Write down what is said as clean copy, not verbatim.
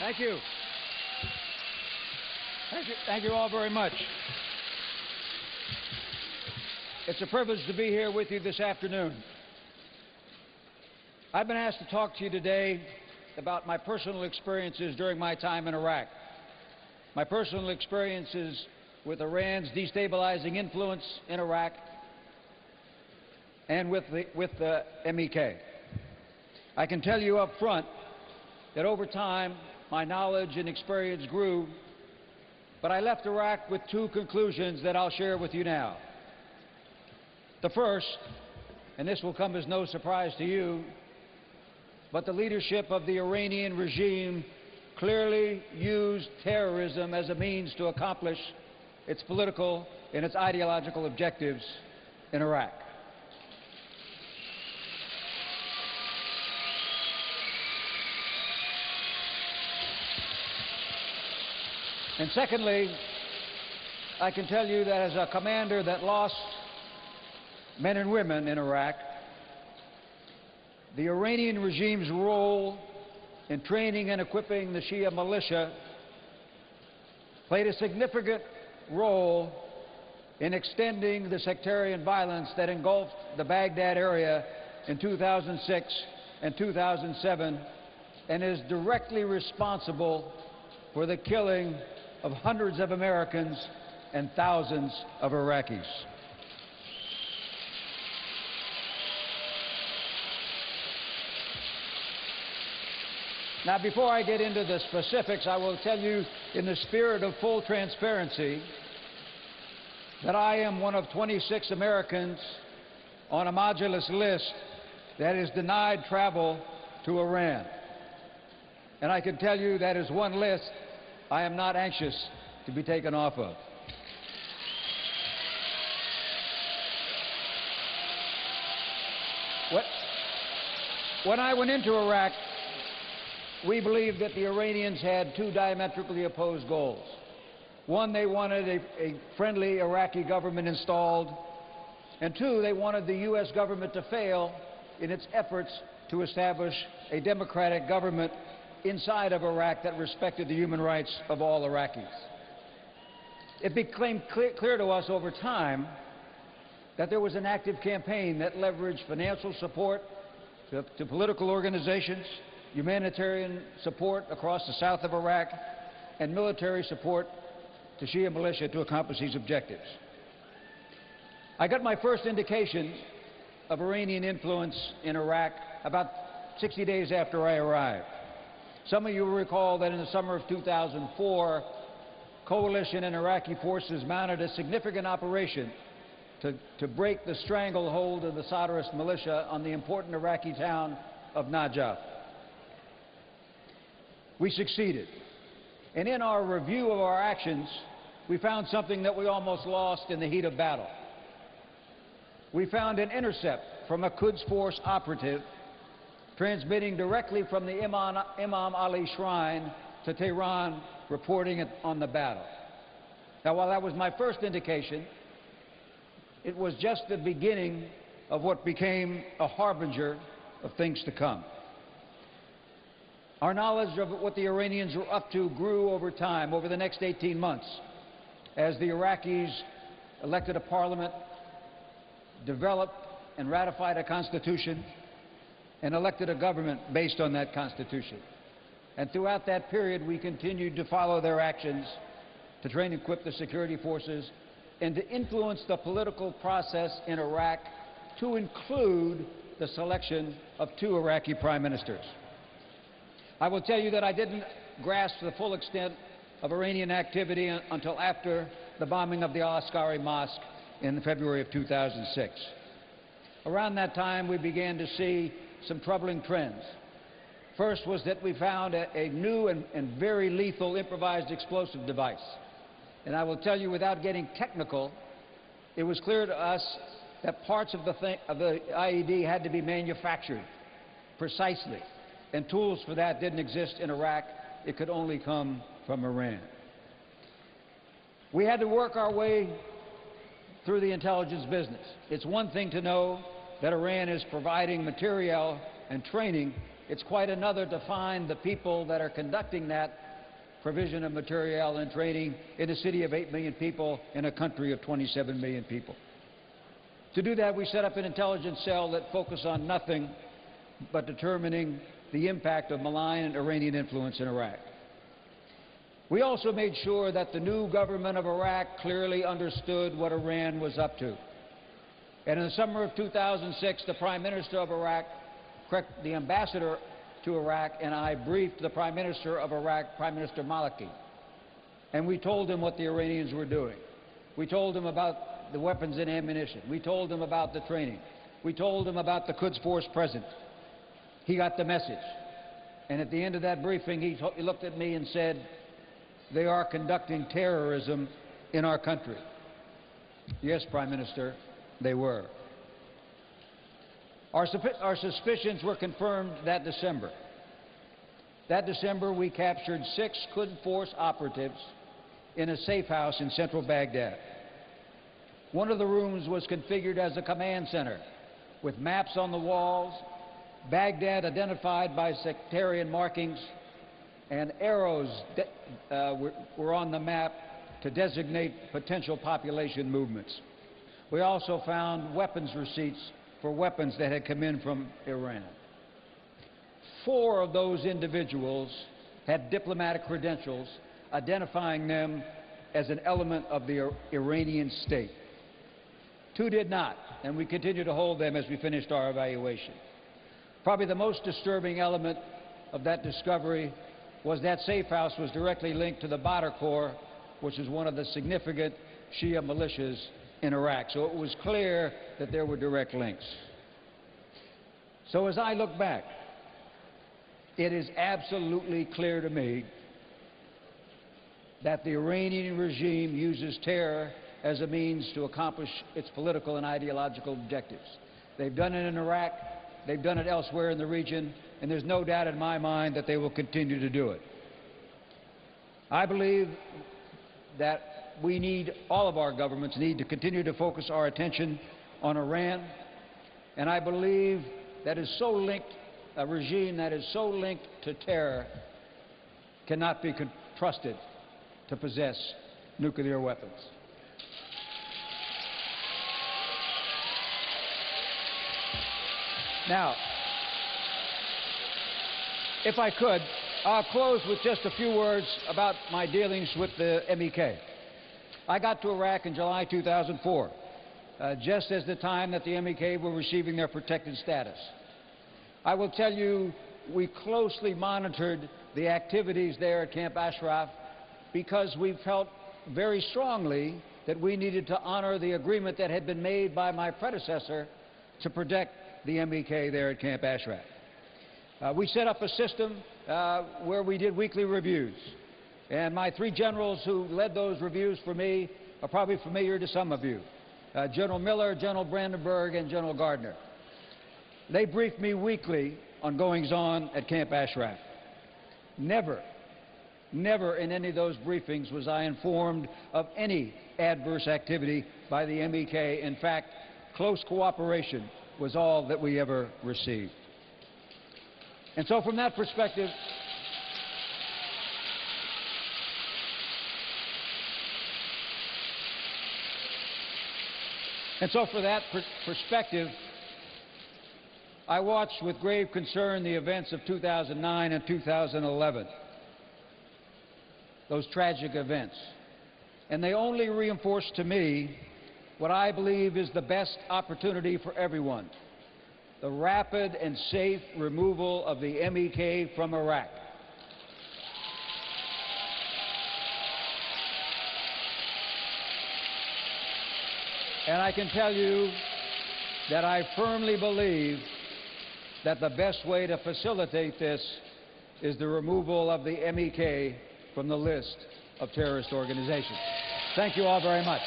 Thank you. Thank you all very much. It's a privilege to be here with you this afternoon. I've been asked to talk to you today about my personal experiences during my time in Iraq. My personal experiences with Iran's destabilizing influence in Iraq and with the MEK. I can tell you up front that over time my knowledge and experience grew, but I left Iraq with two conclusions that I'll share with you now. The first, and this will come as no surprise to you, but the leadership of the Iranian regime clearly used terrorism as a means to accomplish its political and its ideological objectives in Iraq. And secondly, I can tell you that as a commander that lost men and women in Iraq, the Iranian regime's role in training and equipping the Shia militia played a significant role in extending the sectarian violence that engulfed the Baghdad area in 2006 and 2007 and is directly responsible for the killing of hundreds of Americans and thousands of Iraqis. Now, before I get into the specifics, I will tell you in the spirit of full transparency that I am one of 26 Americans on a modulus list that is denied travel to Iran. And I can tell you that is one list I am not anxious to be taken off of. When I went into Iraq, we believed that the Iranians had two diametrically opposed goals. One, they wanted a friendly Iraqi government installed, and two, they wanted the U.S. government to fail in its efforts to establish a democratic government inside of Iraq that respected the human rights of all Iraqis. It became clear to us over time that there was an active campaign that leveraged financial support to political organizations, humanitarian support across the south of Iraq, and military support to Shia militia to accomplish these objectives. I got my first indication of Iranian influence in Iraq about 60 days after I arrived. Some of you will recall that in the summer of 2004, coalition and Iraqi forces mounted a significant operation to break the stranglehold of the Saudist militia on the important Iraqi town of Najaf. We succeeded. And in our review of our actions, we found something that we almost lost in the heat of battle. We found an intercept from a Quds Force operative transmitting directly from the Imam Ali Shrine to Tehran, reporting on the battle. Now, while that was my first indication, it was just the beginning of what became a harbinger of things to come. Our knowledge of what the Iranians were up to grew over time, over the next 18 months, as the Iraqis elected a parliament, developed and ratified a constitution, and elected a government based on that constitution. And throughout that period, we continued to follow their actions, to train and equip the security forces, and to influence the political process in Iraq, to include the selection of two Iraqi prime ministers. I will tell you that I didn't grasp the full extent of Iranian activity until after the bombing of the Al-Askari Mosque in February of 2006. Around that time, we began to see some troubling trends. First was that we found a new and very lethal improvised explosive device. And I will tell you, without getting technical, it was clear to us that parts of the IED had to be manufactured precisely. And tools for that didn't exist in Iraq. It could only come from Iran. We had to work our way through the intelligence business. It's one thing to know that Iran is providing material and training It's quite another to find the people that are conducting that provision of materiel and training in a city of 8 million people in a country of 27 million people. To do that, we set up an intelligence cell that focused on nothing but determining the impact of malign Iranian influence in Iraq. We also made sure that the new government of Iraq clearly understood what Iran was up to. And in the summer of 2006, the Prime Minister of Iraq, the ambassador to Iraq, and I briefed the Prime Minister of Iraq, Prime Minister Maliki. And we told him what the Iranians were doing. We told him about the weapons and ammunition. We told him about the training. We told him about the Quds Force present. He got the message. And at the end of that briefing, he looked at me and said, "They are conducting terrorism in our country." Yes, Prime Minister, they were. Our suspicions were confirmed that December. That December, we captured 6 Quds Force operatives in a safe house in central Baghdad. One of the rooms was configured as a command center with maps on the walls, Baghdad identified by sectarian markings, and arrows were on the map to designate potential population movements. We also found weapons receipts for weapons that had come in from Iran. 4 of those individuals had diplomatic credentials identifying them as an element of the Iranian state. 2 did not, and we continue to hold them as we finished our evaluation. Probably the most disturbing element of that discovery was that safe house was directly linked to the Badr Corps, which is one of the significant Shia militias in Iraq. So it was clear that there were direct links. So as I look back, it is absolutely clear to me that the Iranian regime uses terror as a means to accomplish its political and ideological objectives. They've done it in Iraq, they've done it elsewhere in the region, and there's no doubt in my mind that they will continue to do it. I believe that all of our governments need to continue to focus our attention on Iran, and I believe that is so linked, a regime that is so linked to terror cannot be trusted to possess nuclear weapons. Now, if I could, I'll close with just a few words about my dealings with the MEK. I got to Iraq in July 2004, just as the time that the MEK were receiving their protected status. I will tell you, we closely monitored the activities there at Camp Ashraf because we felt very strongly that we needed to honor the agreement that had been made by my predecessor to protect the MEK there at Camp Ashraf. We set up a system where we did weekly reviews. And my 3 generals who led those reviews for me are probably familiar to some of you. General Miller, General Brandenburg, and General Gardner. They briefed me weekly on goings-on at Camp Ashraf. Never in any of those briefings was I informed of any adverse activity by the MEK. In fact, close cooperation was all that we ever received. And so from that perspective, I watched with grave concern the events of 2009 and 2011, those tragic events. And they only reinforced to me what I believe is the best opportunity for everyone: the rapid and safe removal of the MEK from Iraq. And I can tell you that I firmly believe that the best way to facilitate this is the removal of the MEK from the list of terrorist organizations. Thank you all very much.